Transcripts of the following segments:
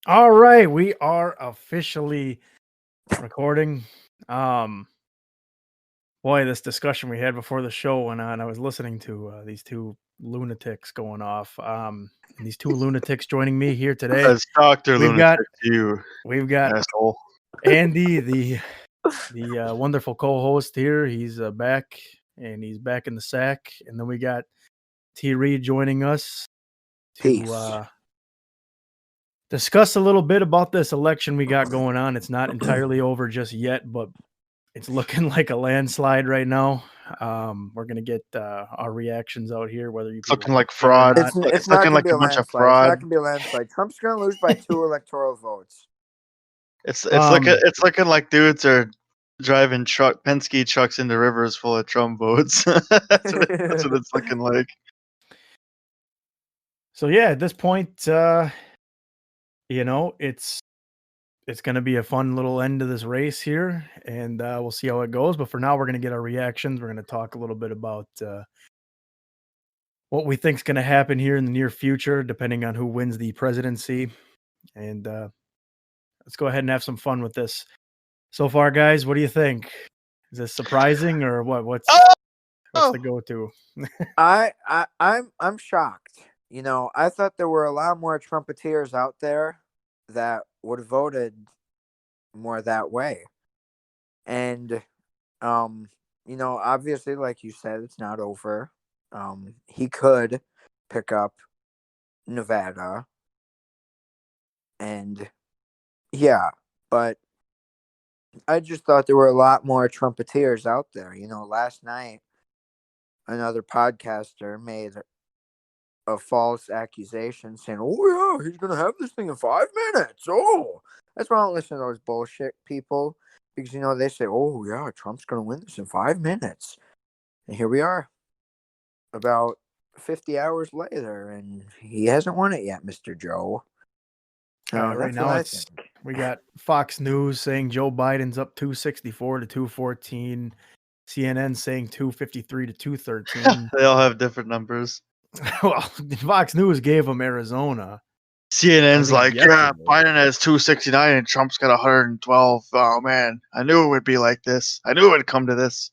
All right, we are officially recording. Um, Boy, this discussion we had before the show went on, I was listening to these two lunatics going off. And these two lunatics joining me here today. As Doctor We've Lunatic got to you, we've got asshole. Andy, the wonderful co-host here. He's back, and he's back in the sack. And then we got T-Reid joining us to Peace. discuss a little bit about this election we got going on. It's not entirely over just yet, but it's looking like a landslide right now. We're gonna get our reactions out here, whether you It's people looking like care or fraud. not. It's It's not looking going to like be a a bunch of landslide. It's not fraud. going to be a landslide. Trump's going to lose by 2 electoral votes. It's Um, looking like dudes are driving Penske trucks into rivers full of Trump votes. that's what it's looking like. So yeah, at this point, it's gonna be a fun little end to this race here, and we'll see how it goes. But for now, we're gonna get our reactions. We're gonna talk a little bit about what we think's gonna happen here in the near future, depending on who wins the presidency. And let's go ahead and have some fun with this. So far, guys, what do you think? Is this surprising or what? What's the go-to? I'm shocked. I thought there were a lot more Trumpeteers out there that would have voted more that way. And obviously, like you said, it's not over. He could pick up Nevada. And yeah, but I just thought there were a lot more Trumpeteers out there. Last night another podcaster made a false accusation saying, "Oh yeah, he's gonna have this thing in 5 minutes." Oh, that's why I don't listen to those bullshit people, because they say, "Oh yeah, Trump's gonna win this in 5 minutes," and here we are, about 50 hours later, and he hasn't won it yet, Mr. Joe. Right That's now, what I think. we got Fox News saying Joe Biden's up 264 to 214. CNN saying 253 to 213. They all have different numbers. Well, Fox News gave him Arizona. CNN's like, yeah, yesterday. Biden has 269 and Trump's got 112. Oh man, I knew it would be like this. I knew it would come to this.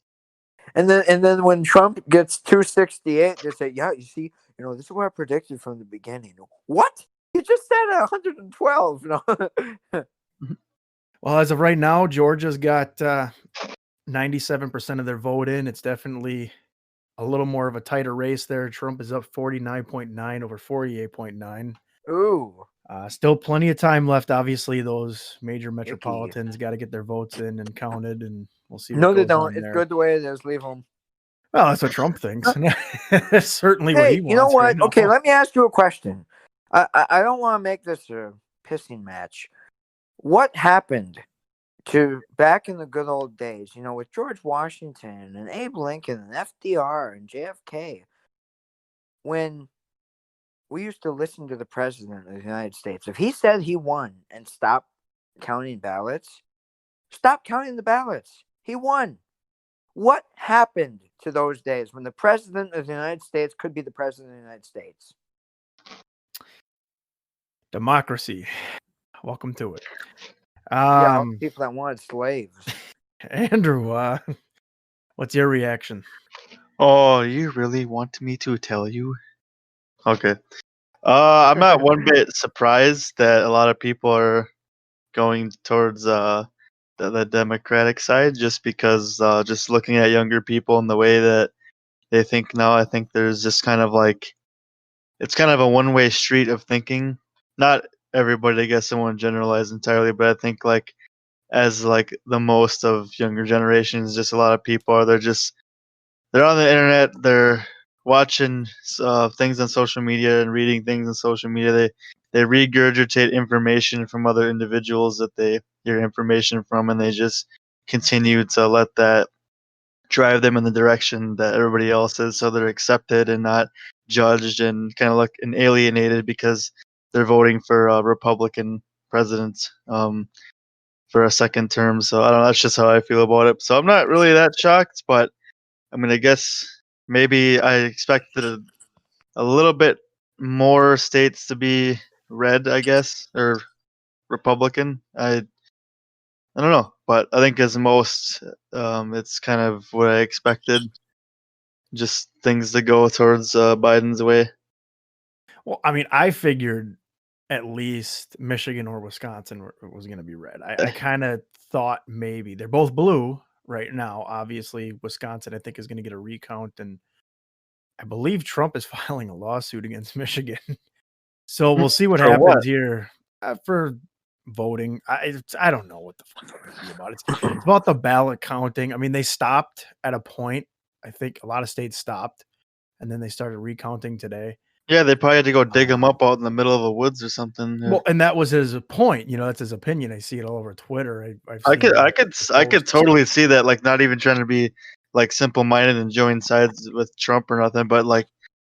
And then when Trump gets 268, they say, "Yeah, you see, this is what I predicted from the beginning." What? You just said 112. No. Well, as of right now, Georgia's got 97% of their vote in. It's definitely a little more of a tighter race there. Trump is up 49.9 over 48.9. Ooh. Still plenty of time left. Obviously, those major metropolitans got to get their votes in and counted, and we'll see what No, goes they don't. on It's there. good the way it is. Leave them. Well, that's what Trump thinks. That's certainly what he wants. You know what? Right now. Okay, let me ask you a question. I don't want to make this a pissing match. What happened to back in the good old days, with George Washington and Abe Lincoln and FDR and JFK, when we used to listen to the president of the United States? If he said he won and stopped counting ballots, stop counting the ballots. He won. What happened to those days when the president of the United States could be the president of the United States? Democracy. Welcome to it. Yeah, all the people that wanted slaves. Andrew, what's your reaction? Oh, you really want me to tell you? Okay. I'm not one bit surprised that a lot of people are going towards the Democratic side, just because just looking at younger people and the way that they think now, I think there's just kind of like, it's kind of a one-way street of thinking. Not everybody, I guess I won't generalize entirely, but I think like as like the most of younger generations, just a lot of people are, they're on the internet, they're watching things on social media and reading things on social media. They regurgitate information from other individuals that they hear information from, and they just continue to let that drive them in the direction that everybody else is, so they're accepted and not judged and kind of look and alienated because they're voting for a Republican president for a second term. So I don't know, that's just how I feel about it. So I'm not really that shocked, but I mean, I guess maybe I expected a little bit more states to be red, I guess, or Republican. I don't know, but I think as most, it's kind of what I expected. Just things to go towards Biden's way. Well, I mean, I figured at least Michigan or Wisconsin was going to be red. I kind of thought maybe they're both blue right now. Obviously, Wisconsin, I think, is going to get a recount, and I believe Trump is filing a lawsuit against Michigan. So we'll see what For happens what? here for voting. I don't know what the fuck it's be about. It's about the ballot counting. I mean, they stopped at a point. I think a lot of states stopped, and then they started recounting today. Yeah, they probably had to go dig him up out in the middle of the woods or something. Yeah. Well, and that was his point. That's his opinion. I see it all over Twitter. I've I seen could totally see that. Like, not even trying to be like simple minded and join sides with Trump or nothing, but like,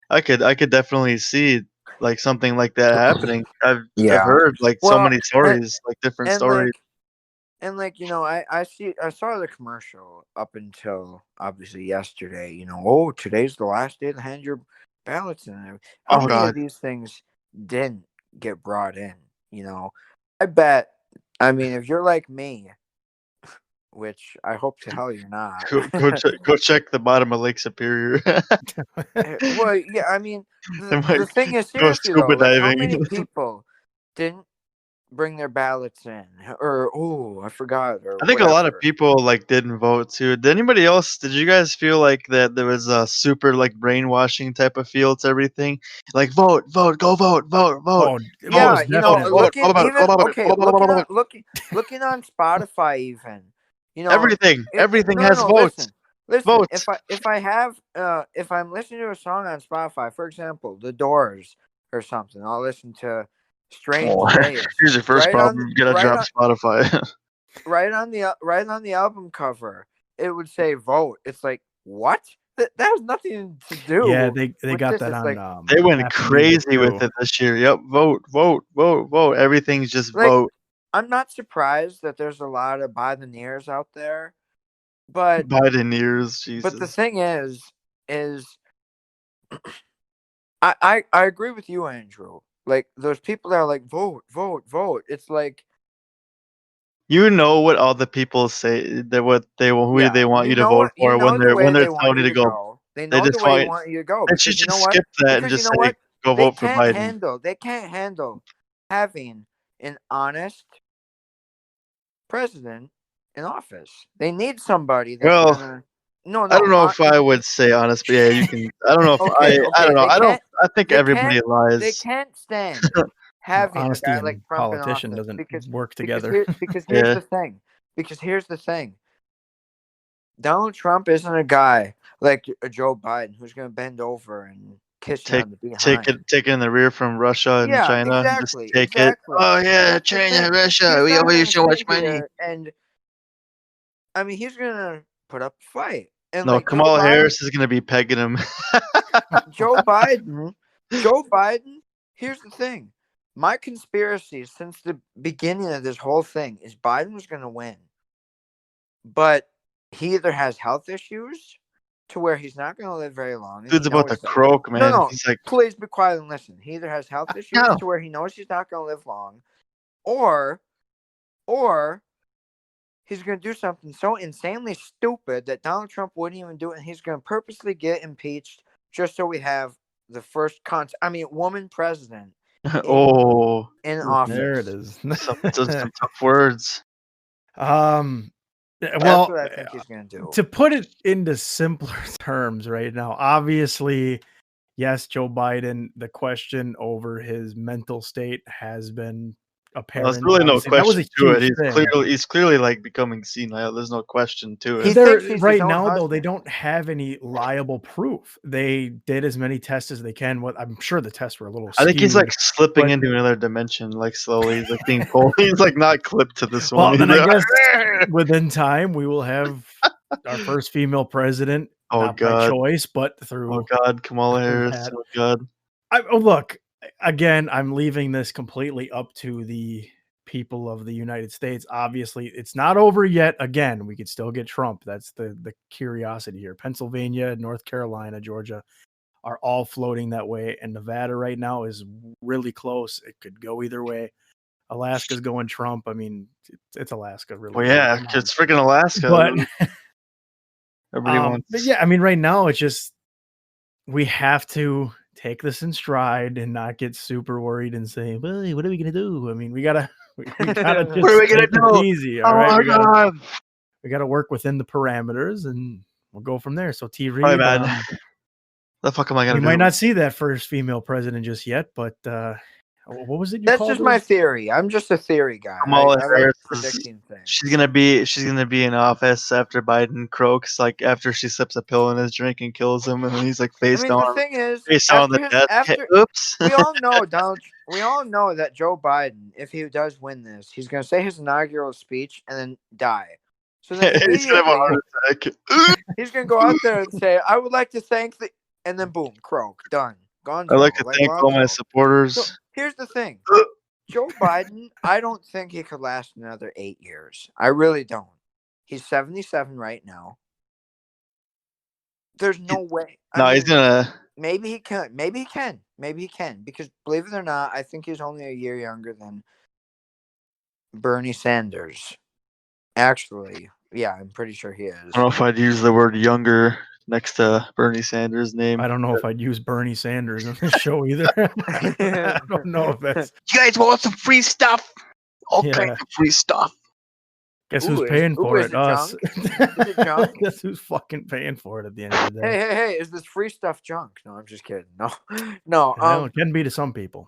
I could definitely see like something like that happening. I've heard like so many stories, like different stories. Like I saw the commercial up until obviously yesterday. Oh, today's the last day to hand your ballots in. How many of these things didn't get brought in? I bet. I mean, if you're like me, which I hope to hell you're not. Go check the bottom of Lake Superior. Well, yeah, I mean, the thing is, seriously though, like, how many people didn't bring their ballots in, or I forgot, or I think whatever. a lot of people like didn't vote too. Did anybody else? Did you guys feel like that there was a super like brainwashing type of feel to everything? Like vote, go vote. Oh, yeah, looking on Spotify, even everything has votes. Listen, votes. if I'm listening to a song on Spotify, for example, The Doors or something, I'll listen to Strange Days. Here's your first problem. You gotta drop Spotify. right on the album cover, it would say vote. It's like, what? That has nothing to do. Yeah, they got that on. Like, they went crazy with it this year. Yep, vote. Everything's just like, vote. I'm not surprised that there's a lot of Bideneers out there, but Bideneers, Jesus. But the thing is I agree with you, Andrew. Like, those people that are like, vote. It's like, you know what all the people say, that who they want you to vote for when they're telling you to go. They know the way they want you to go. They should just skip that and just say, go vote for Biden. They can't handle having an honest president in office. They need somebody that's gonna. No, I don't know if I would say honest, but yeah, you can. I don't know if I don't know. I think everybody lies. They can't stand having honesty a guy like Trump politician in office doesn't work together. Because here's the thing. Because here's the thing. Donald Trump isn't a guy like Joe Biden who's going to bend over and kiss you on the behind. Take it in the rear from Russia and China. Exactly. Just take it. Oh yeah, China, Russia. We owe you so much money. And I mean, he's going to put up a fight. And no, Kamala Harris is going to be pegging him. Joe Biden. Here's the thing. My conspiracy since the beginning of this whole thing is Biden was going to win. But he either has health issues to where he's not going to live very long. Dude's about to croak, man. No, he's like, please be quiet and listen. He either has health issues to where he knows he's not going to live long, or he's going to do something so insanely stupid that Donald Trump wouldn't even do it, and he's going to purposely get impeached just so we have the first woman president in office. There it is. some tough words. Well, that's what I think he's going to do. To put it into simpler terms right now, obviously, yes, Joe Biden, the question over his mental state has been apparent. There's really no question to it. He's clearly like becoming senile. There's no question to it. Right now, though, they don't have any liable proof. They did as many tests as they can. I'm sure the tests were a little skewed, I think he's like slipping into another dimension, like slowly. He's like being pulled. He's like not clipped to this one. Then I guess within time we will have our first female president. Not by choice, but through. Oh God, Kamala Harris. Oh God. Look. Again, I'm leaving this completely up to the people of the United States. Obviously, it's not over yet. Again, we could still get Trump. That's the curiosity here. Pennsylvania, North Carolina, Georgia are all floating that way. And Nevada right now is really close. It could go either way. Alaska's going Trump. I mean, it's Alaska, really. Well, yeah, Come on. it's freaking Alaska. But everybody wants. but yeah, I mean, right now it's just we have to take this in stride and not get super worried and say, "Well, what are we gonna do?" I mean, we gotta just What are we gonna take it do? easy. Oh All right, my god! we gotta work within the parameters, and we'll go from there. So T-Reid, My bad. The fuck am I gonna we do? might not see that first female president just yet, but what was it you That's called just her? my theory. I'm just a theory guy. Kamala I like Harris predicting things. She's gonna be in office after Biden croaks, like after she sips a pill in his drink and kills him, and then he's like face I mean, down, the thing is, face down on the desk. after Oops. we all know we all know that Joe Biden, if he does win this, he's going to say his inaugural speech and then die. So then He's gonna have a immediately heart attack. he's going to go out there and say, "I would like to thank the," and then boom, croak, done, gone. I'd like to thank all my supporters. So here's the thing. Joe Biden, I don't think he could last another 8 years. I really don't. He's 77 right now. There's no way. He's gonna. Maybe he can. Maybe he can. Maybe he can. Because believe it or not, I think he's only a year younger than Bernie Sanders. Actually, yeah, I'm pretty sure he is. I don't know if I'd use the word younger next to Bernie Sanders' name. I don't know if I'd use Bernie Sanders in this show either. I don't know if that's. You guys want some free stuff? All Yeah. kinds of free stuff. Guess who's paying for is it? it Us. Is it junk? Guess who's fucking paying for it at the end of the day? Hey! Is this free stuff junk? No, I'm just kidding. No. Well, it can be to some people.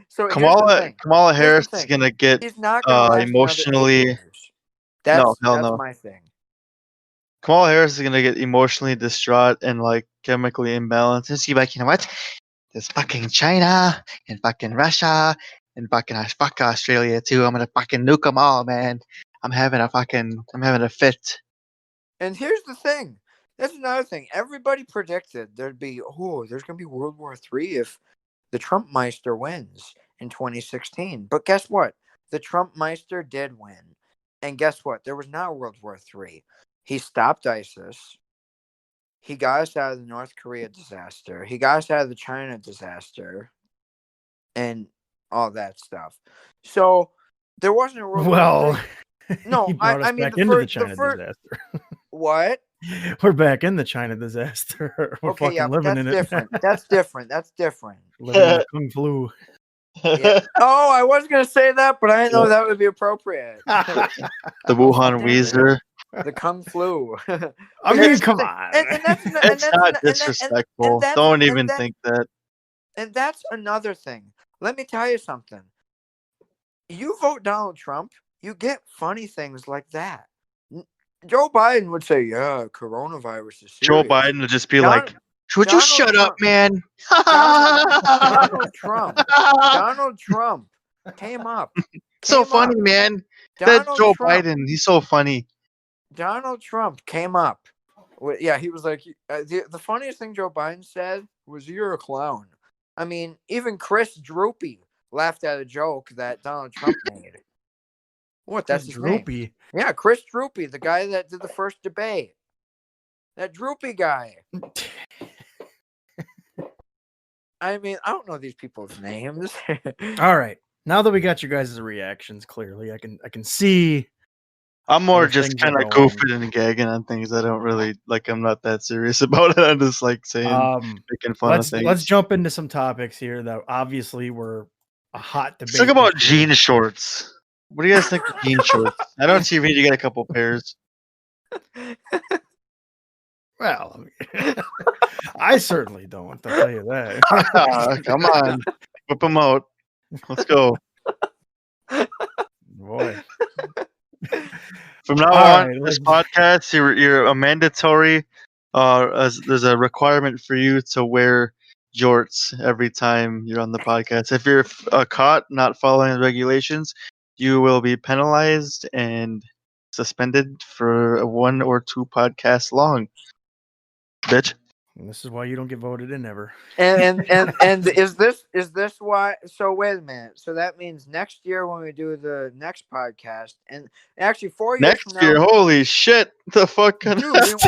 So Kamala Harris is gonna get he's not gonna last emotionally. another 8 years. That's no. my thing. Kamala Harris is gonna get emotionally distraught and like chemically imbalanced. And she's like, you know what? There's fucking China and fucking Russia and fucking fuck Australia too. I'm gonna fucking nuke them all, man. I'm having a fit. And here's the thing. That's another thing. Everybody predicted there's gonna be World War III if the Trump Meister wins in 2016. But guess what? The Trump Meister did win. And guess what? There was not World War III. He stopped ISIS. He got us out of the North Korea disaster. He got us out of the China disaster. And all that stuff. So there wasn't a World War III. No, he brought us back into the China disaster. What? We're back in the China disaster. We're fucking living in it. That's different. Living in the Kung Flu. Yeah. Oh, I was gonna say that, but I didn't know that would be appropriate. The Wuhan Weezer. The Kung Flu. I mean, come on. It's not disrespectful. Don't even think that. And that's another thing. Let me tell you something. You vote Donald Trump, you get funny things like that. Joe Biden would say, "Yeah, coronavirus is serious." Joe Biden would just be like, "Would you shut up, man?" Donald Trump came up. So funny, man. That's Joe Biden. He's so funny. Donald Trump came up. Yeah, he was like, the funniest thing Joe Biden said was, "You're a clown." I mean, even Chris Droopy laughed at a joke that Donald Trump made. What? That's his Droopy. name. Yeah, Chris Droopy, the guy that did the first debate. That Droopy guy. I mean, I don't know these people's names. All right. Now that we got you guys' reactions clearly, I can see. I'm more just kind of goofing and gagging on things I don't really like. I'm not that serious about it. I'm just like saying, making fun of things. Let's jump into some topics here that obviously were a hot debate. Let's talk about jean shorts. What do you guys think of jean shorts? I know T-Reid, you got a couple pairs. Well, I certainly don't. I'll tell you that. Come on, whip them out. Let's go. Boy. From now on, this podcast, you're a mandatory. There's a requirement for you to wear jorts every time you're on the podcast. If you're caught not following the regulations, you will be penalized and suspended for 1 or 2 podcasts long. Bitch. And this is why you don't get voted in ever. And is this why? So wait a minute. So that means next year when we do the next podcast, and actually 4 years Next from year, now, holy shit! The fuck kind dude, we next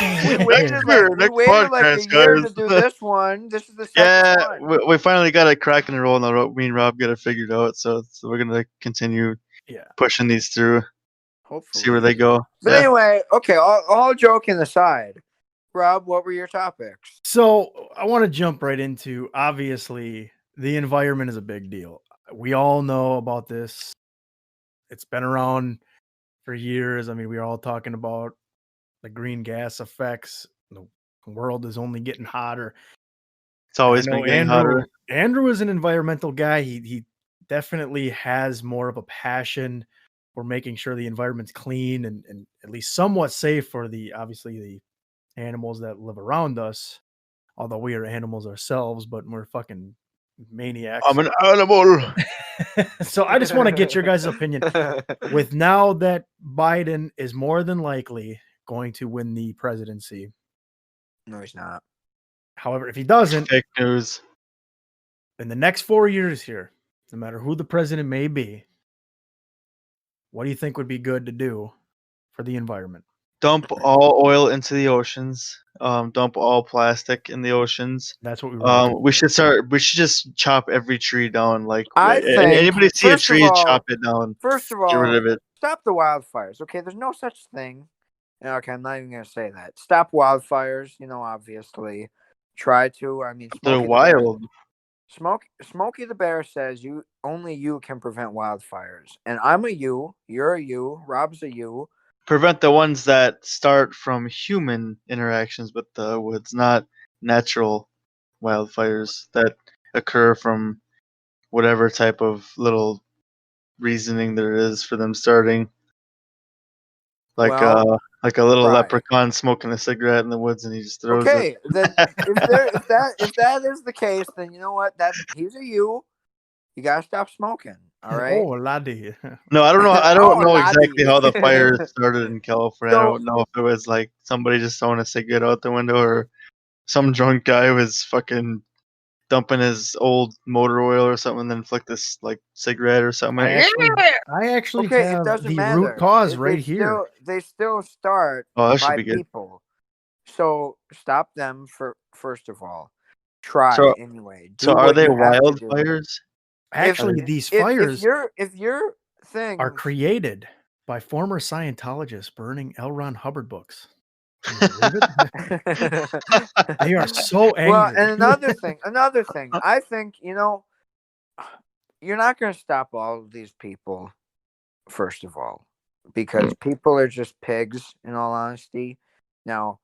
waited year, like next a podcast, year to guys. do this one. This is the second Yeah, one. we finally got it cracking and rolling. Me and Rob got it figured out, so we're gonna continue pushing these through. Hopefully, See where they go. But anyway, okay. All joking aside, Rob, what were your topics? So I want to jump right into, obviously, the environment is a big deal. We all know about this. It's been around for years. I mean, we're all talking about the green gas effects. The world is only getting hotter. It's always been getting hotter. Andrew is an environmental guy. He definitely has more of a passion for making sure the environment's clean and at least somewhat safe for the animals that live around us. Although we are animals ourselves, but we're fucking maniacs. I'm an animal. So I just want to get your guys' opinion. With now that Biden is more than likely going to win the presidency. No, he's not. However, if he doesn't, fake news. In the next 4 years here, no matter who the president may be, what do you think would be good to do for the environment? Dump all oil into the oceans. Dump all plastic in the oceans. That's what we were. We should just chop every tree down. Like, I think, anybody see a first of tree, all- chop it down. First of Get rid all, of it. stop the wildfires. Okay, there's no such thing. Okay, I'm not even gonna say that. Stop wildfires. Obviously, try to. I mean, They're Smokey wild. Smokey the Bear says only you can prevent wildfires, and I'm a you. You're a you. Rob's a you. Prevent the ones that start from human interactions with the woods, not natural wildfires that occur from whatever type of little reasoning there is for them starting. Like a little leprechaun smoking a cigarette in the woods, and he just throws it. Okay, then if that is the case, then you know what? He's a you. You gotta stop smoking. All right. Oh, laddie. No, I don't know. I don't know laddie. exactly how the fire started in California. I don't know if it was like somebody just throwing a cigarette out the window or some drunk guy was fucking dumping his old motor oil or something and then flick this like cigarette or something. I actually have the root cause right here. They still start by people. So stop them first of all. Try anyway. So are they wildfires? Actually, these fires if your thing are created by former Scientologists burning L. Ron Hubbard books. They are so angry. Well, and another thing, I think, you're not going to stop all of these people, first of all, because people are just pigs, in all honesty. Now,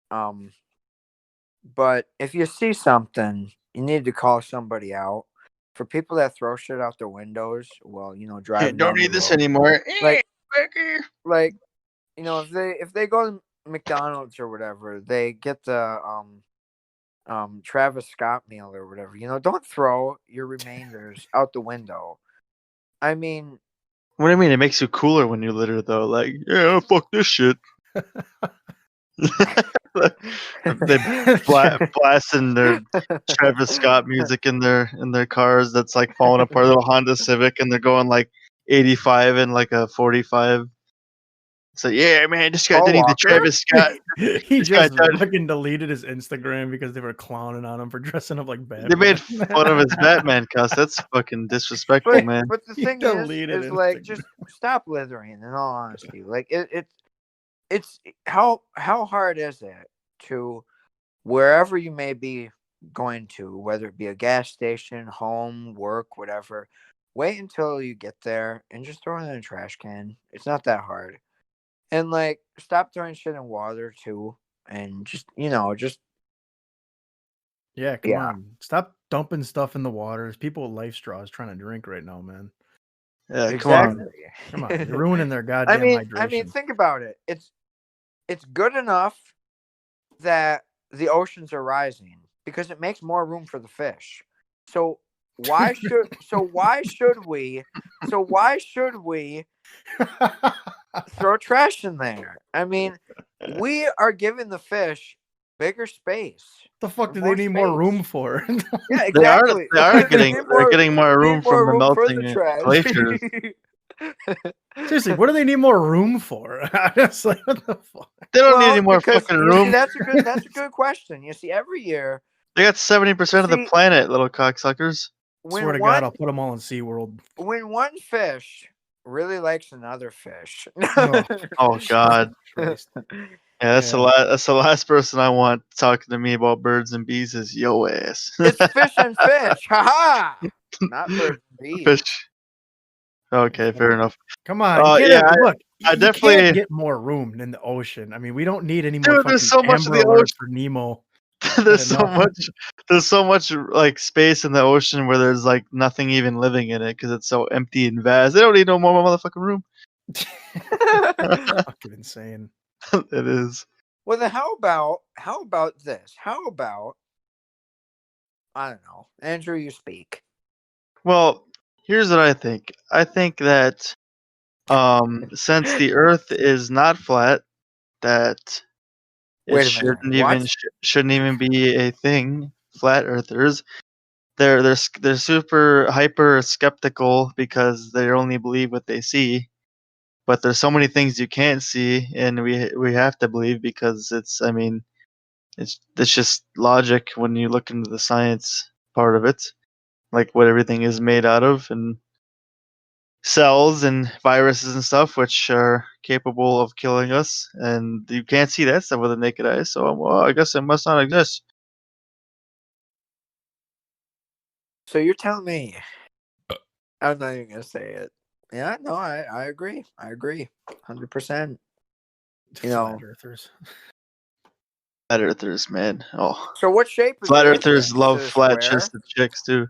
but if you see something, you need to call somebody out. For people that throw shit out their windows, well, drive. Don't need this anymore. Like, if they go to McDonald's or whatever, they get the Travis Scott meal or whatever. Don't throw your remainders out the window. I mean, what do you mean? It makes you cooler when you litter, though. Like, yeah, fuck this shit. They blasting their Travis Scott music in their cars. That's like falling apart. Little Honda Civic, and they're going like 85 and like a 45. So yeah, man, just got need the Travis Scott. He just fucking deleted his Instagram because they were clowning on him for dressing up like Batman. They made fun of his Batman costume. That's fucking disrespectful, man. But the thing is like, just stop littering. In all honesty, like it's how hard is it to wherever you may be going to, whether it be a gas station, home, work, whatever. Wait until you get there and just throw it in a trash can. It's not that hard. And like, stop throwing shit in water too, and just yeah, come on, stop dumping stuff in the water. There's people with life straws trying to drink right now, man. Yeah, exactly. Come on, you're ruining their goddamn hydration. I mean, think about it. It's good enough that the oceans are rising because it makes more room for the fish. So why should we throw trash in there? I mean, we are giving the fish bigger space. The fuck do they More need more space. room for? Yeah, exactly. They are They need getting more room need more from the room for the melting trash. glaciers. Seriously, what do they need more room for? Honestly, what the fuck? They don't need Well, any more because fucking you see, room. that's a good question. You see, every year They got 70% of the See- planet, little cocksuckers. Swear to when God, I'll one put them all in SeaWorld. when one fish really likes another fish. Oh God. Christ. Yeah, that's Yeah. that's the last person I want talking to me about birds and bees is yo ass. It's fish and fish. Ha ha! Not birds and bees. Fish. Okay, fair enough. Come on, you can't yeah, look. I You definitely- can't get more room in the ocean. I mean, we don't need any more Dude, there's fucking so much of Amber the Alerts ocean. for Nemo. there's so enough. much like space in the ocean where there's like nothing even living in it because it's so empty and vast. They don't need no more motherfucking room. Fucking insane. It is. Well, then how about this? How about I don't know, Andrew, you speak. Well, here's what I think. I think that since the Earth is not flat, that Wait it a minute, shouldn't even what? shouldn't even be a thing. Flat Earthers, they're super hyper skeptical because they only believe what they see. But there's so many things you can't see, and we have to believe because it's just logic when you look into the science part of it, like what everything is made out of, and cells and viruses and stuff, which are capable of killing us, and you can't see that stuff with the naked eye. So, well, I guess it must not exist. So you're telling me? I'm not even gonna say it. Yeah, no, I agree. I agree, 100%. You know. Flat Earthers. Flat Earthers, man. Oh, So what shape is flat the Earth Earthers then? love Is it a flat square? chested chicks too.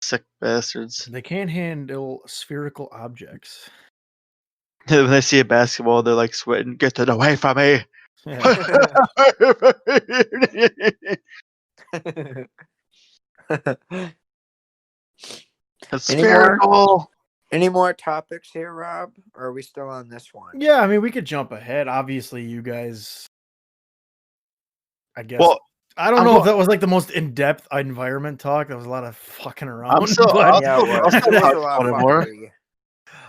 Sick bastards. They can't handle spherical objects. When they see a basketball, they're like sweating. Get it away from me! Yeah. It's Any more? spherical. Any more topics here, Rob? Or are we still on this one? Yeah, I mean, we could jump ahead. Obviously, you guys, I guess. Well, I don't I'm know go- if that was like the most in-depth environment talk. There was a lot of fucking around. I'm still. but Yeah, it was. I'll There was talk a lot about of it more. fuckery.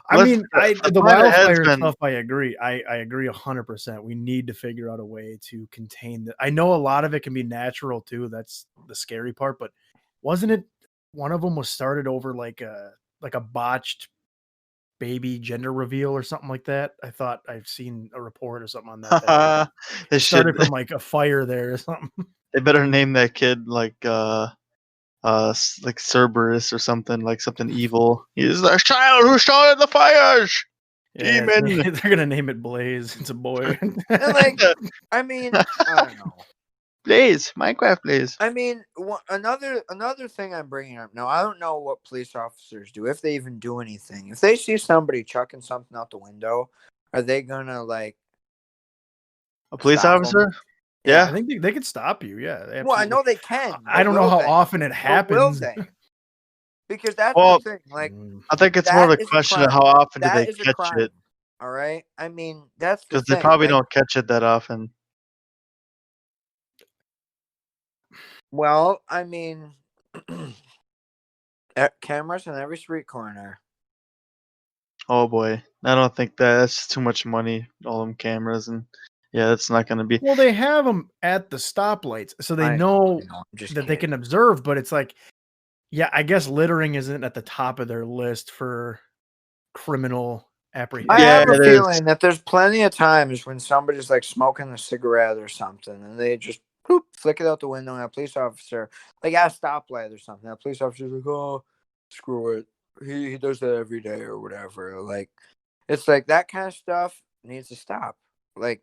I mean, The the planet has wildfire been- stuff, I agree. I agree 100%. We need to figure out a way to contain that. I know a lot of it can be natural too. That's the scary part. But wasn't it one of them was started over like a botched baby gender reveal or something like that? I thought I've seen a report or something on that. that They it started should. from like a fire there or something. They better name that kid like Cerberus or something, like something evil. He's the child who started the fires. Yeah, Demon. they're gonna name it Blaze. It's a boy. And like, I mean, I don't know. Blaze, Minecraft Blaze. I mean, another thing I'm bringing up now. I don't know what police officers do, if they even do anything. If they see somebody chucking something out the window, are they gonna like A police stop 'em? officer? I Yeah. think they could stop you. Yeah, Well, I absolutely. know they can. I but don't know will how they? often it But happens. will they? Because that's Well, the thing. Like, I think it's more of that a is a question of crime. how often do That they is a catch crime. it, All right. I mean, that's the because they thing. probably like, don't catch it that often. Well, I mean, cameras in every street corner. Oh boy, I don't think that's too much money. All them cameras and yeah, that's not going to be. Well, they have them at the stoplights, so they know I'm just that they kidding. can observe. But it's like, yeah, I guess littering isn't at the top of their list for criminal apprehension. I Yeah, have a it is. feeling that there's plenty of times when somebody's like smoking a cigarette or something, and they just flick it out the window, and a police officer, like at a stoplight or something, a police officer's like, "Oh, screw it, he does that every day or whatever." Like, it's like that kind of stuff needs to stop. Like,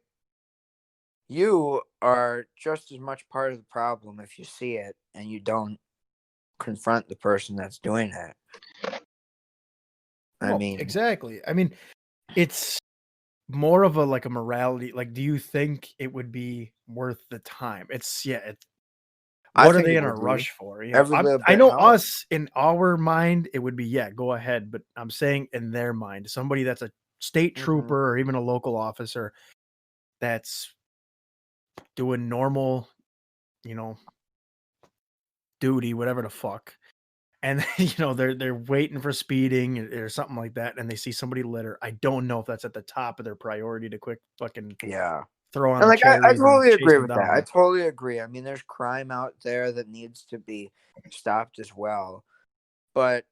you are just as much part of the problem if you see it and you don't confront the person that's doing it. I Well, mean, exactly. I mean, it's more of a morality. Like, do you think it would be worth the time? It's I what are think they it in a would be. rush for? Every little I bit know helps. us in our mind, it would be go ahead. But I'm saying in their mind, somebody that's a state trooper or even a local officer that's doing normal, duty, whatever the fuck. And they're waiting for speeding or something like that, and they see somebody litter. I don't know if that's at the top of their priority to quick fucking throw on And the like I cherries totally and chase agree them with that. I down. totally agree. I mean, there's crime out there that needs to be stopped as well. But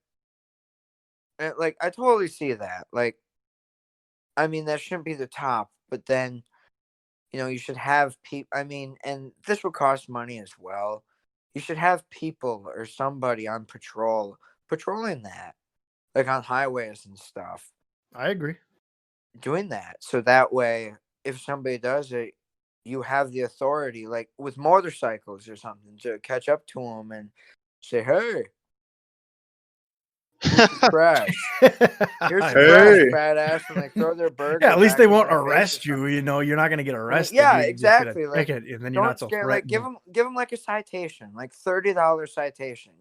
like I totally see that. Like, I mean, that shouldn't be the top, but then you should have people. I mean, and this would cost money as well. You should have people or somebody on patrolling that, like on highways and stuff, I agree. doing that. So that way, if somebody does it, you have the authority, like with motorcycles or something, to catch up to them and say, "Hey, here's your trash. Here's your trash, Hey. fat ass," and like throw their burger. Yeah, at least back they in won't their face or arrest you. something. You're not going to get arrested. Yeah, You just get a exactly. Like, ticket, and then you're not so scare. Like, threatened. give them like a citation, like $30 citation.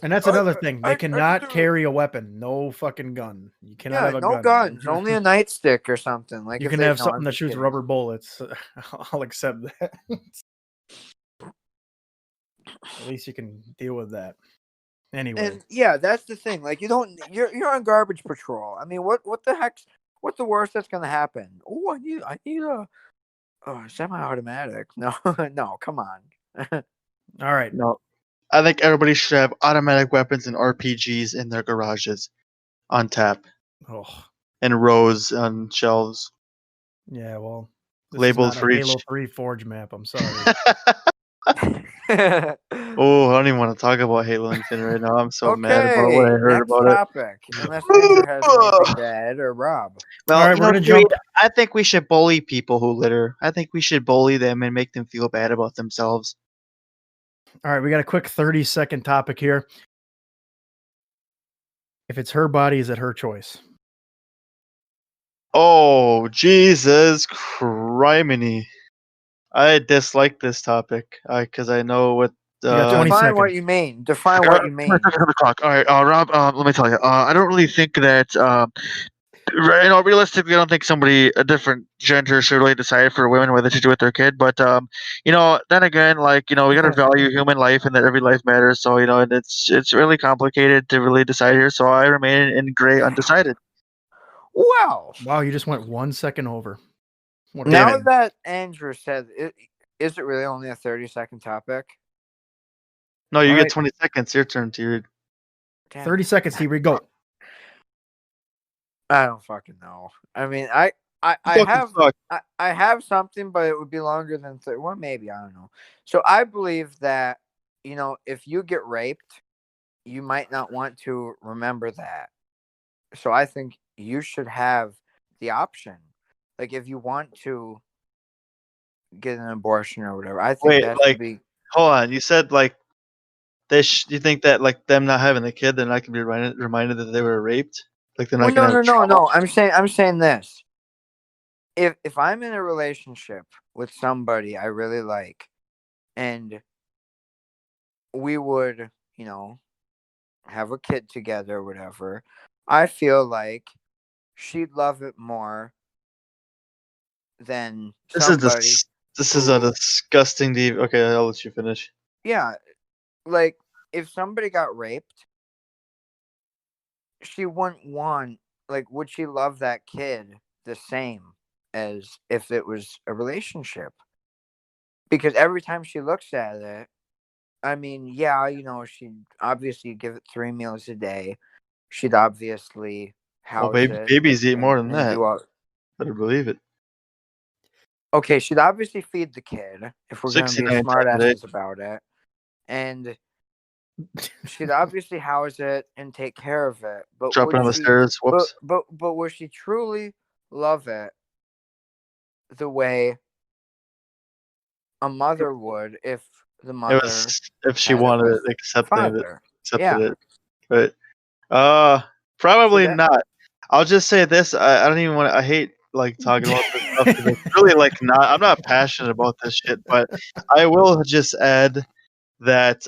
And that's another thing. They I cannot can do it. carry a weapon. No fucking gun. You cannot have a no gun. guns, only a nightstick or something. Like You if can they have no, something I'm that just shoots kidding. rubber bullets. I'll accept that. At least you can deal with that. Anyway. And yeah, that's the thing. Like you're on garbage patrol. I mean, what's the worst that's gonna happen? Oh, I need a semi-automatic. No, no, come on. All right. No. I think everybody should have automatic weapons and RPGs in their garages on tap Oh, and rows on shelves. yeah. Well, this Labeled is not for a each. Halo 3 Forge map. I'm sorry. Oh, I don't even want to talk about Halo Infinite right now. I'm so mad about what I Okay, heard next about it. topic. Unless Andrew has anything to add or Rob. Well, All right, we're gonna T-Reid, jump. I think we should bully people who litter. I think we should bully them and make them feel bad about themselves. All right, we got a quick 30-second topic here. If it's her body, is it her choice? Oh, Jesus criminy. I dislike this topic because I know what. You got 20 Define what seconds. you mean. Define what you mean. The clock. All right, Rob. Let me tell you. I don't really think that. Realistically, I don't think a different gender should really decide for women whether to do with their kid. But then again, we gotta value human life and that every life matters. So and it's really complicated to really decide here. So I remain in gray, undecided. Wow. Wow, you just went 1 second over. What a Damn Now it. that Andrew said it, is it really only a 30-second topic? No, you All get right. 20 seconds. Your turn, T-Reid. 30 seconds, T-Reid, go. I don't fucking know. I mean, I have something, but it would be longer than 30. Well, maybe, I don't know. So I believe that if you get raped, you might not want to remember that. So I think you should have the option. Like if you want to get an abortion or whatever, I think Wait, that should be. hold on. You said you think that them not having a kid, they're not gonna be reminded that they were raped? Like they're not Well, gonna have trauma? no. I'm saying this. If I'm in a relationship with somebody I really like, and we would, have a kid together or whatever, I feel like she'd love it more than somebody. This is a disgusting deep. Okay, I'll let you finish. Yeah, like if somebody got raped, she wouldn't want. Like, would she love that kid the same as if it was a relationship? Because every time she looks at it, I mean, yeah, she'd obviously give it 3 meals a day. She'd obviously Well, house it. babies eat more than and that. do all. Better believe it. Okay, she'd obviously feed the kid if we're going to be 69 smart times a day. asses about it. And she'd obviously house it and take care of it. But Drop it on the stairs. Whoops. But would she truly love it the way a mother would if the mother If she had it wanted with it, accepted father? it. Right. Probably not. I'll just say this. I don't even want to. I hate talking about this stuff because it's really not. I'm not passionate about this shit, but I will just add that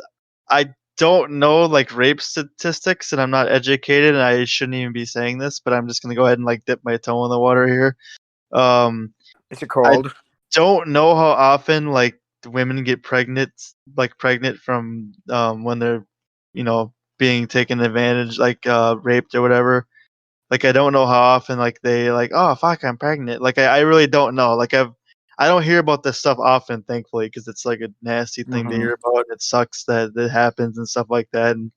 I don't know rape statistics, and I'm not educated, and I shouldn't even be saying this, but I'm just gonna go ahead and dip my toe in the water here. Is it cold? don't know how often like women get pregnant from when they're being taken advantage, like raped or whatever. Like I don't know how often like they like, oh fuck, I'm pregnant. Like I really don't know. Like I don't hear about this stuff often, thankfully, because it's like a nasty thing to Mhm. hear about. It sucks that it happens and stuff like that. And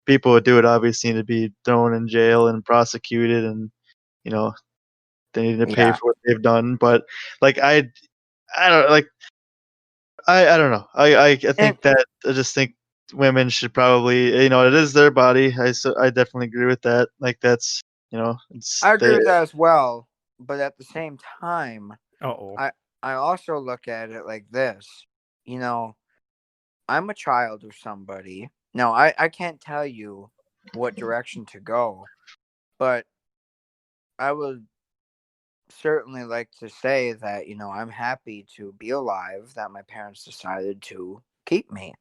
people who do it obviously need to be thrown in jail and prosecuted, and you know they need to pay Yeah. for what they've done. But like I don't like I don't know. I And think that I just think women should probably it is their body. I definitely agree with that. Like that's it's I agree they with that as well. But at the same time, Uh-oh. I also look at it like this. You know, I'm a child of somebody. Now, I can't tell you what direction to go, but I would certainly like to say that, I'm happy to be alive, that my parents decided to keep me.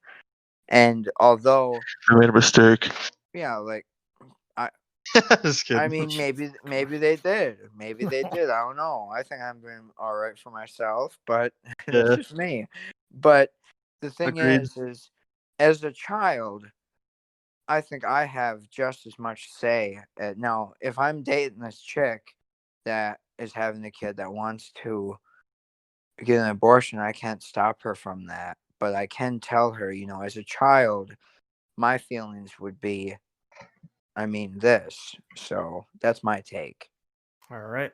And although, made a mistake. yeah, like, I, Just I kidding. mean, maybe they did. Maybe they did. I don't know. I think I'm doing all right for myself, but that's Yeah, just me. But the thing agreed. is as a child, I think I have just as much say. Now, if I'm dating this chick that is having a kid that wants to get an abortion, I can't stop her from that. But I can tell her, as a child, my feelings would be, this. So that's my take. All right.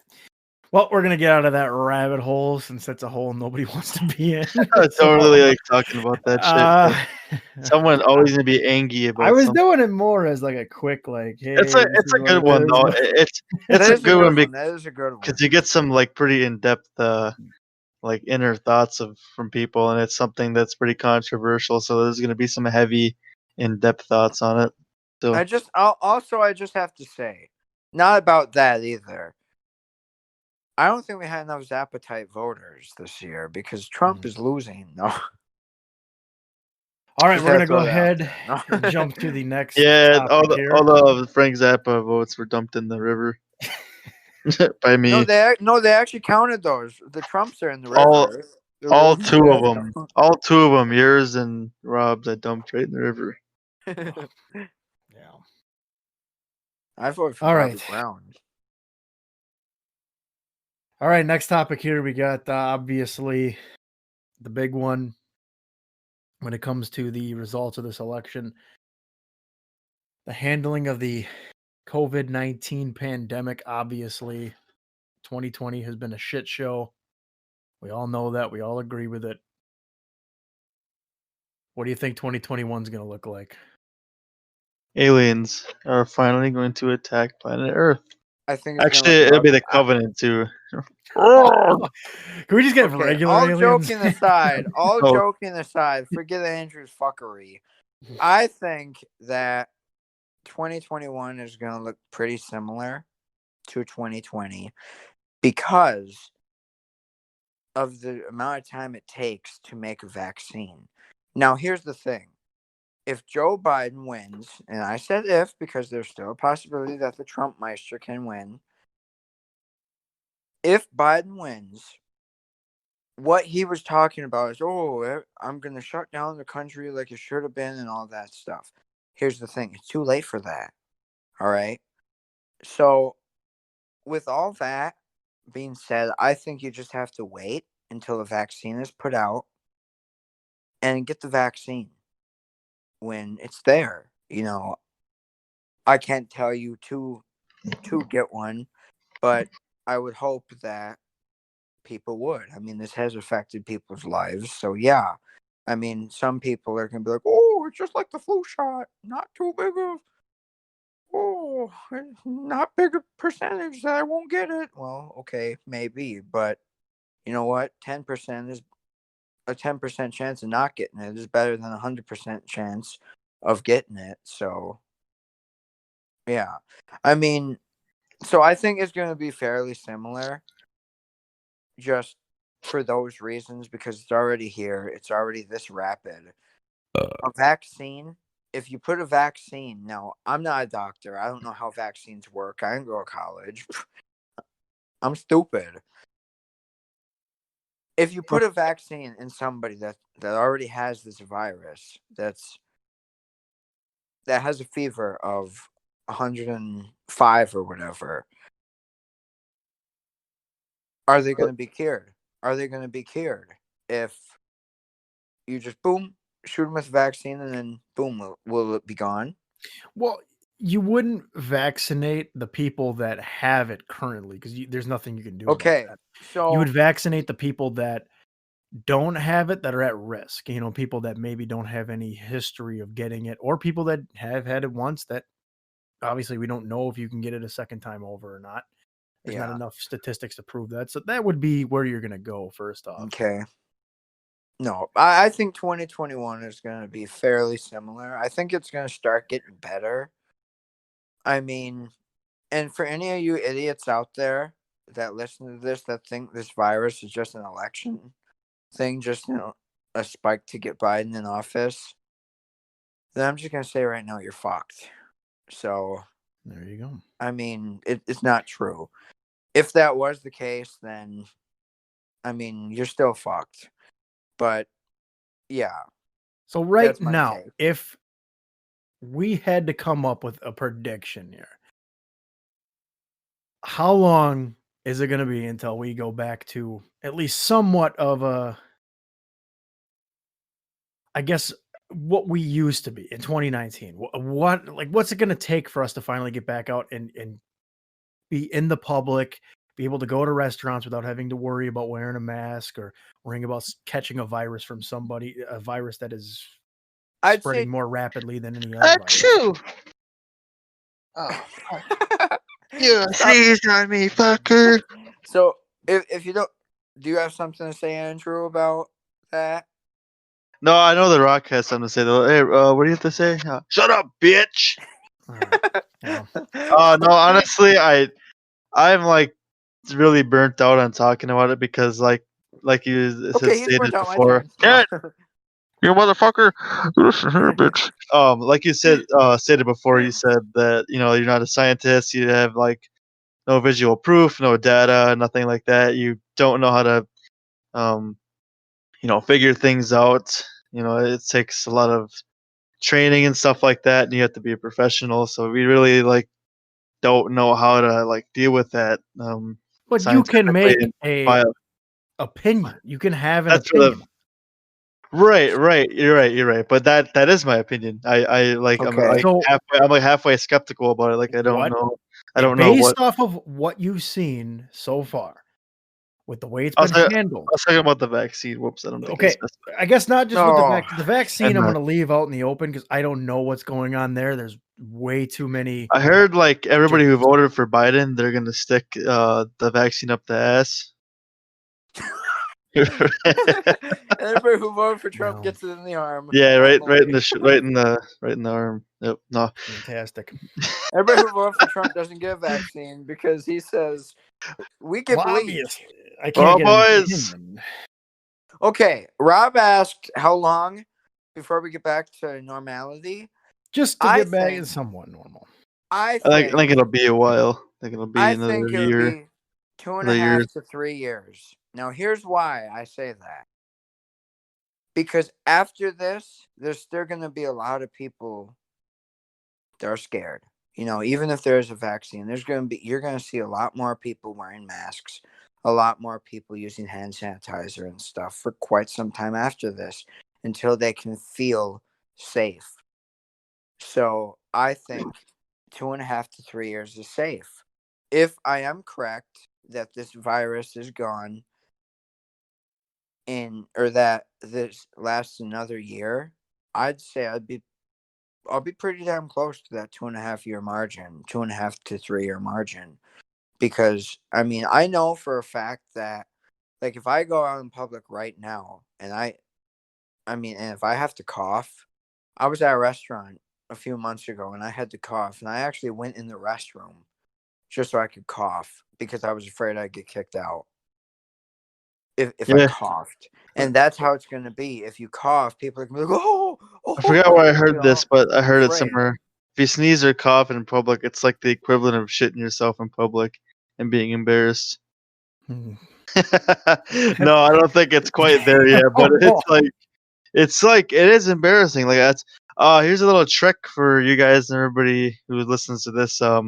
Well, we're gonna get out of that rabbit hole since that's a hole nobody wants to be in. I So, don't really like talking about that shit. uh, Someone always gonna be angry I about was something. doing it more as like a quick, like, It's hey, a this it's is a what good it one is. though. But It's That a is a good one good one. That is a good because one. you get some like pretty in depth like inner thoughts from people, and it's something that's pretty controversial. So there's gonna be some heavy in depth thoughts on it. So I just have to say, not about that either. I don't think we had enough Zapatite voters this year because Trump is losing. No, all right, just we're had to gonna go throw that out ahead there. No. and jump to the next yeah, topic here. all the Frank Zappa votes were dumped in the river by No, me. they actually counted those. The Trumps are in the All river. The all river's two of full them, all two of them, yours and Rob's, I dumped right in the river. of them. Yeah. I voted for All Bobby right. Brown. All right. Next topic here. We got obviously the big one when it comes to the results of this election, the handling of the COVID-19 pandemic. Obviously, 2020 has been a shit show. We all know that. We all agree with it. What do you think 2021 is going to look like? Aliens are finally going to attack planet Earth. I think it's gonna Actually, look it'll be the about. Covenant too. Can we just get Okay, regular all aliens? joking aside, Oh, forget Andrew's fuckery. I think that 2021 is going to look pretty similar to 2020 because of the amount of time it takes to make a vaccine. Now, here's the thing. If Joe Biden wins, and I said if because there's still a possibility that the Trump Meister can win. If Biden wins, what he was talking about is, I'm going to shut down the country like it should have been and all that stuff. Here's the thing. It's too late for that. All right. So, with all that being said, I think you just have to wait until the vaccine is put out and get the vaccine when it's there. I can't tell you to get one, but I would hope that people would. I mean, this has affected people's lives, so yeah. I mean, some people are gonna be like, "Oh, it's just like the flu shot, not too big of, not big a percentage that I won't get it." Well, okay, maybe, but you know what? 10% is a 10% chance of not getting it is better than 100% chance of getting it. So yeah, I mean, so I think it's gonna be fairly similar, just for those reasons because it's already here. It's already this rapid. A vaccine. If you put a vaccine, now I'm not a doctor. I don't know how vaccines work. I didn't go to college. I'm stupid. if you put a vaccine in somebody that already has this virus, that has a fever of 105 or whatever, are they going to be cured? Are they going to be cured if you just boom shoot them with a vaccine and then boom will it be gone? Well, you wouldn't vaccinate the people that have it currently because there's nothing you can do about Okay, that. You would so vaccinate the people that don't have it, that are at risk. People that maybe don't have any history of getting it, or people that have had it once that obviously we don't know if you can get it a second time over or not. There's not yeah, enough statistics to prove that. So that would be where you're going to go first off. okay. No, I think 2021 is going to be fairly similar. I think it's going to start getting better. I mean, and for any of you idiots out there that listen to this that think this virus is just an election thing, just a spike to get Biden in office, then I'm just going to say right now you're fucked. So There you go. I mean, it's not true. If that was the case, then I mean, you're still fucked. But yeah, So right that's my now, take. if we had to come up with a prediction here, how long is it going to be until we go back to at least somewhat of a, I guess, what we used to be in 2019? What's it going to take for us to finally get back out and be in the public, be able to go to restaurants without having to worry about wearing a mask or worrying about catching a virus from somebody, a virus that is I'd spreading say more rapidly than any other virus? Achoo! Oh, you sneezed on me, fucker. So if you don't, do you have something to say, Andrew, about that? No, I know The Rock has something to say though. Hey, what do you have to say? Shut up, bitch. All right. Well, No, honestly, I'm like really burnt out on talking about it because like you had Okay, he's stated burnt out my before. time. You motherfucker! Listen here, bitch. Like you said, stated before, you said that you're not a scientist. You have like no visual proof, no data, nothing like that. You don't know how to, figure things out. It takes a lot of training and stuff like that, and you have to be a professional. So we really don't know how to deal with that but you can scientifically. make And a bio- opinion. You can have an That's what opinion. right. You're right. But that is my opinion. I'm Okay. So halfway skeptical about it. Like I don't what, know. I don't know based what. off of what you've seen so far, with the way it's I was, been talking, handled. I was talking about the vaccine. Whoops, I don't think I Okay, specified. I guess not just with No. the vaccine. And I'm going to leave out in the open because I don't know what's going on there. There's way too many. I heard everybody who Ridiculous. voted for Biden, they're gonna stick the vaccine up the ass. Everybody who voted for Trump No. gets it in the arm. Yeah, right in Emily. the arm. Yep. No. Fantastic. Everybody who voted for Trump doesn't get a vaccine because he says we get Well, bleach. obviously, I Well, can't get an boys. opinion. Okay, Rob asked how long before we get back to normality. Just to I get back think- in somewhat normal. I I think think it'll be a while. I think it'll be another it'll year. be 2.5 Another year. to 3 years. Now, here's why I say that. Because after this, there's still going to be a lot of people that are scared. Even if there's a vaccine, you're going to see a lot more people wearing masks, a lot more people using hand sanitizer and stuff for quite some time after this until they can feel safe. So I think 2.5 to 3 years is safe. If I am correct that this virus is gone or that this lasts another year, I'd say I'll be pretty damn close to that 2.5 year margin, 2.5 to 3 year margin. Because I mean, I know for a fact that if I go out in public right now and and if I have to cough, I was at a restaurant a few months ago and I had to cough and I actually went in the restroom just so I could cough because I was afraid I'd get kicked out if I Yeah. coughed. And that's how it's going to be. If you cough, people are going to be like, oh, I forgot where I heard you know, this, but I heard it afraid. somewhere. If you sneeze or cough in public, it's like the equivalent of shitting yourself in public and being embarrassed. Hmm. No, I don't think it's quite there yet, but it's like it is embarrassing. Like that's here's a little trick for you guys and everybody who listens to this. If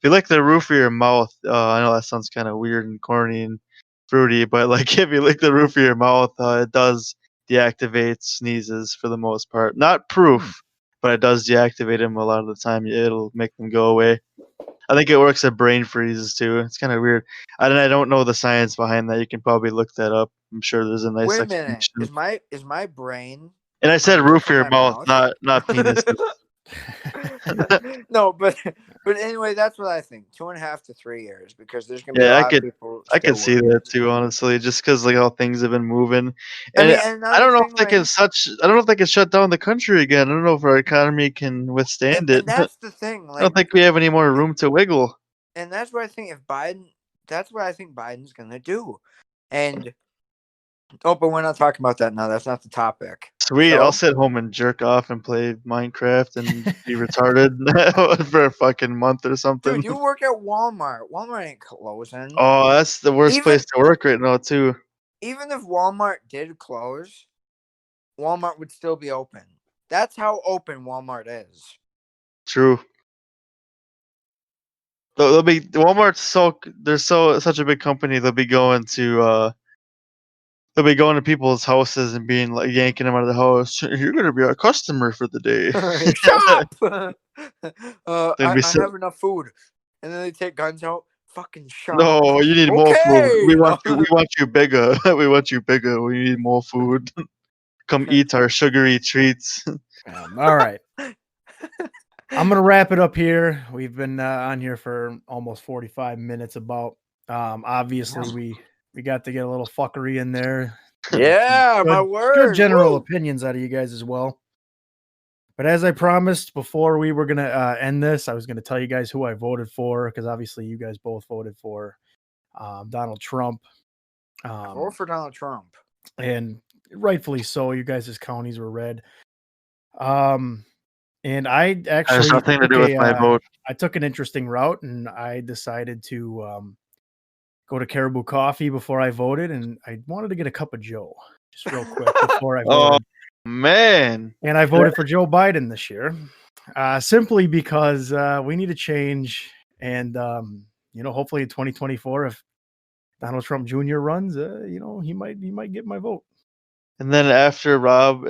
you lick the roof of your mouth, I know that sounds kind of weird and corny and fruity, but like if you lick the roof of your mouth, it does deactivate sneezes for the most part. Not proof, but it does deactivate them a lot of the time. It'll make them go away. I think it works at brain freezes too. It's kind of weird. I don't know the science behind that. You can probably look that up. I'm sure there's a nice Wait a minute. explanation. Is my brain? And I said on the roof roof of your of my mouth, not penis. No, but anyway, that's what I think. 2.5 to 3 years, because there's gonna be a Yeah, lot of people. I could still see working. that too, honestly, just because like how things have been moving. I And mean, and I don't another know thing, if they can I don't know if they can shut down the country again. I don't know if our economy can withstand it. and that's the thing. I don't think we have any more room to wiggle. And that's what I think. That's what I think Biden's gonna do. And but we're not talking about that now. That's not the topic. Sweet, So- I'll sit home and jerk off and play Minecraft and be retarded for a fucking month or something. Dude, you work at Walmart. Walmart ain't closing. Oh, that's the worst place to work right now, too. Even if Walmart did close, Walmart would still be open. That's how open Walmart is. True. They'll be Walmart's such a big company. They'll be going to people's houses and being like yanking them out of the house. You're gonna be our customer for the day. Shop. I They'd be have enough food, and then they take guns out. Fucking shop. No, you need more food. Okay. We want you bigger. We want you bigger. We need more food. Come eat our sugary treats. All right. I'm gonna wrap it up here. We've been on here for almost 45 minutes. About obviously we got to get a little fuckery in there. Yeah, my word. Good general Woo. opinions out of you guys as well. But as I promised before we were gonna end this, I was gonna tell you guys who I voted for, because obviously you guys both voted for Donald Trump. Vote for Donald Trump, and rightfully so. You guys' counties were red. And I actually has nothing to do with my vote. I took an interesting route, and I decided to go to Caribou Coffee before I voted, and I wanted to get a cup of Joe just real quick before I voted. Oh man! And I voted for Joe Biden this year, simply because we need a change, and hopefully in 2024, if Donald Trump Jr. runs, he might get my vote. And then after Rob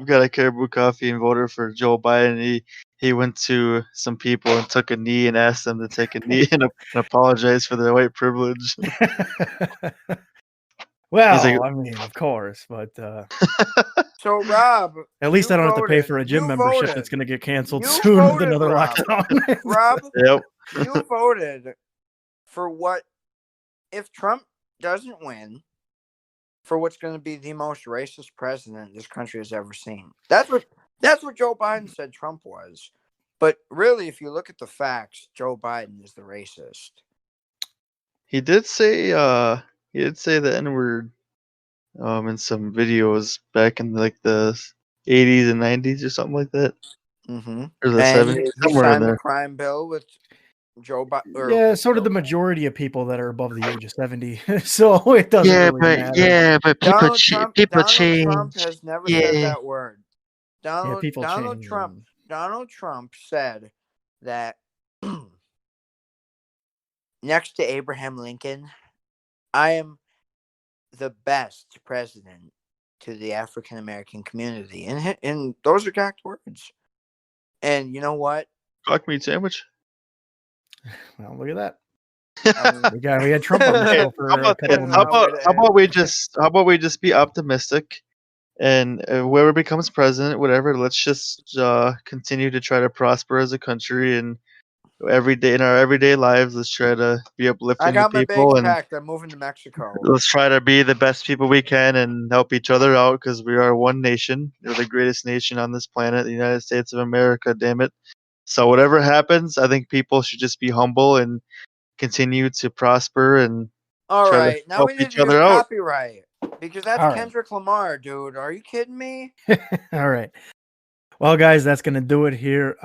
got a Caribou Coffee and voted for Joe Biden, he went to some people and took a knee and asked them to take a knee and apologize for their white privilege. Well, I mean, of course, but so Rob, at least I don't have to pay for a gym membership that's going to get canceled soon with another lockdown. Rob, yep. You voted for what, if Trump doesn't win, for what's going to be the most racist president this country has ever seen. That's what Joe Biden said Trump was. But really, if you look at the facts, Joe Biden is the racist. He did say the N-word in some videos back in like the 80s and 90s or something like that. Mm-hmm. Or the 70s, somewhere in there. The crime bill with Joe Biden. Yeah, so did the majority of people that are above the age of 70. So it doesn't really matter. Yeah, but people change. Trump has never said that word. Donald Trump said that next to Abraham Lincoln, I am the best president to the African American community, and those are exact words. And you know what? Cock meat sandwich. Well, look at that. We had Trump on the show for a couple of minutes. How about we just be optimistic, and whoever becomes president, whatever, let's just continue to try to prosper as a country, and every day in our everyday lives, let's try to be uplifting I got to my people, bags packed. I'm moving to Mexico. Let's try to be the best people we can and help each other out, because we are one nation. We're the greatest nation on this planet, the United States of America. Damn it! So whatever happens, I think people should just be humble and continue to prosper and all try right. to Now help we need each to other use out. Copyright, because that's All right. Kendrick Lamar, dude. Are you kidding me? All right. Well, guys, that's gonna do it here.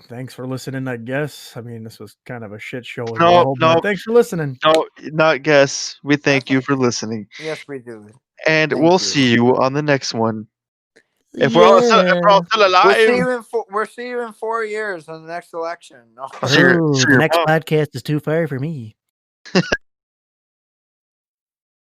Thanks for listening. I guess. I mean, this was kind of a shit show as No, well, no, but thanks for listening. no, not guess. We thank you for listening, Yes, we do. and Thank we'll you. see you on the next one. If we're all still We'll see alive, you in we'll see you in 4 years on the next election. No. see your The next mom. podcast is too far for me.